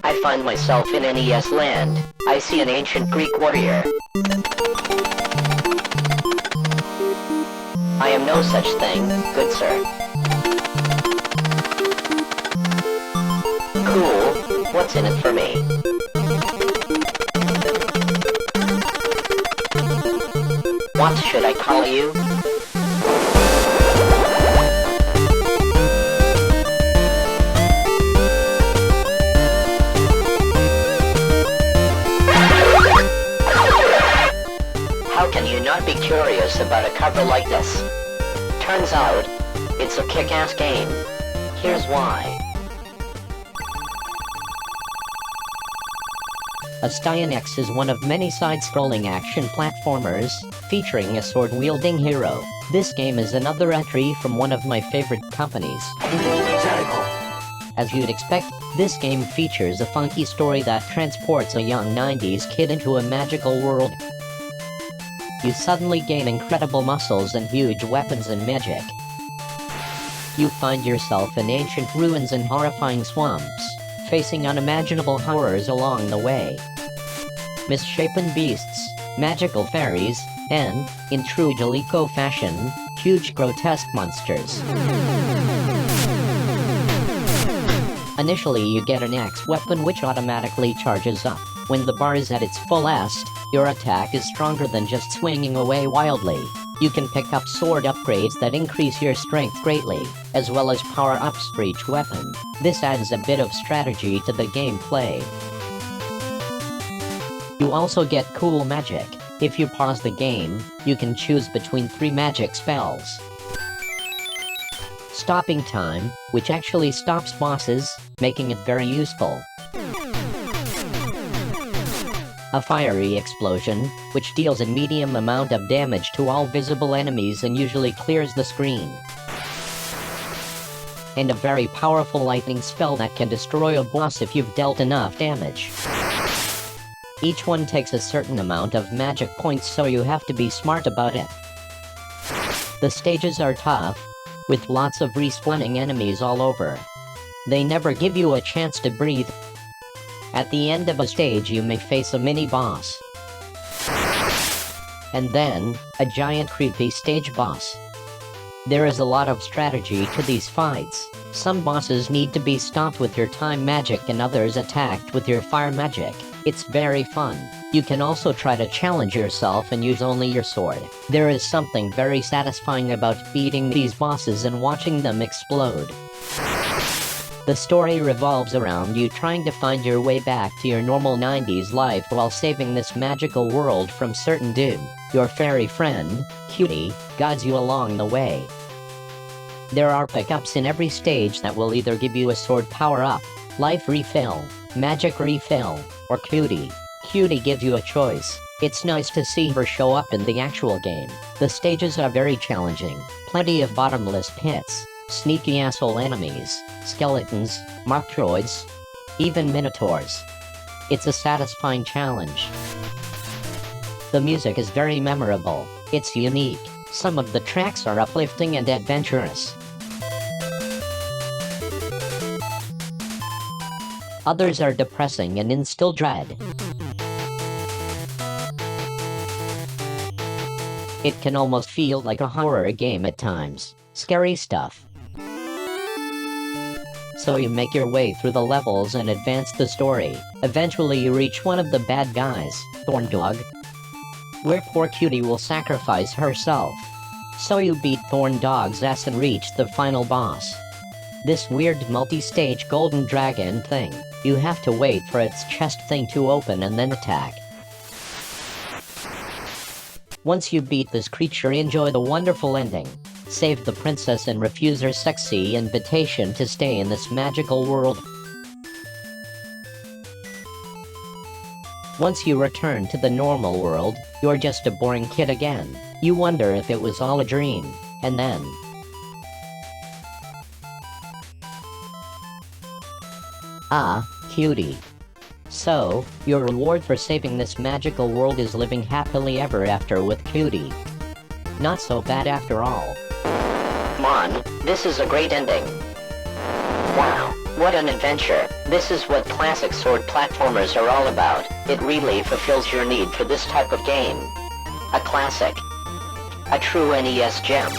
I find myself in NES land. I see an ancient Greek warrior. I am no such thing, good sir. Cool, what's in it for me? What should I call you? How can you not be curious about a cover like this? Turns out, it's a kick-ass game. Here's why. ASTYANAX is one of many side-scrolling action platformers, featuring a sword-wielding hero. This game is another entry from one of my favorite companies. As you'd expect, this game features a funky story that transports a young 90s kid into a magical world. You suddenly gain incredible muscles and huge weapons and magic. You find yourself in ancient ruins and horrifying swamps, facing unimaginable horrors along the way. Misshapen beasts, magical fairies, and, in true Jaleco fashion, huge grotesque monsters. Initially you get an axe weapon which automatically charges up. When the bar is at its fullest, your attack is stronger than just swinging away wildly. You can pick up sword upgrades that increase your strength greatly, as well as power-ups for each weapon. This adds a bit of strategy to the gameplay. You also get cool magic. If you pause the game, you can choose between 3 magic spells. Stopping time, which actually stops bosses, making it very useful. A fiery explosion, which deals a medium amount of damage to all visible enemies and usually clears the screen. And a very powerful lightning spell that can destroy a boss if you've dealt enough damage. Each one takes a certain amount of magic points, so you have to be smart about it. The stages are tough, with lots of respawning enemies all over. They never give you a chance to breathe. At the end of a stage you may face a mini-boss. And then, a giant creepy stage boss. There is a lot of strategy to these fights. Some bosses need to be stopped with your time magic and others attacked with your fire magic. It's very fun. You can also try to challenge yourself and use only your sword. There is something very satisfying about beating these bosses and watching them explode. The story revolves around you trying to find your way back to your normal 90s life while saving this magical world from certain doom. Your fairy friend, CUTIE, guides you along the way. There are pickups in every stage that will either give you a sword power-up, life refill, magic refill, or CUTIE. CUTIE gives you a choice. It's nice to see her show up in the actual game. The stages are very challenging. Plenty of bottomless pits, sneaky asshole enemies, skeletons, marktroids, even minotaurs. It's a satisfying challenge. The music is very memorable. It's unique. Some of the tracks are uplifting and adventurous. Others are depressing and instill dread. It can almost feel like a horror game at times. Scary stuff. So you make your way through the levels and advance the story. Eventually you reach one of the bad guys, Thorndog, where poor CUTIE will sacrifice herself. So you beat Thorndog's ass and reach the final boss. This weird multi-stage golden dragon thing. You have to wait for its chest thing to open and then attack. Once you beat this creature, enjoy the wonderful ending. Save the princess and refuse her sexy invitation to stay in this magical world. Once you return to the normal world, you're just a boring kid again. You wonder if it was all a dream, and then... Ah, CUTIE. So, your reward for saving this magical world is living happily ever after with CUTIE. Not so bad after all. Come on, this is a great ending. Wow. What an adventure. This is what classic sword platformers are all about. It really fulfills your need for this type of game. A classic. A true NES gem.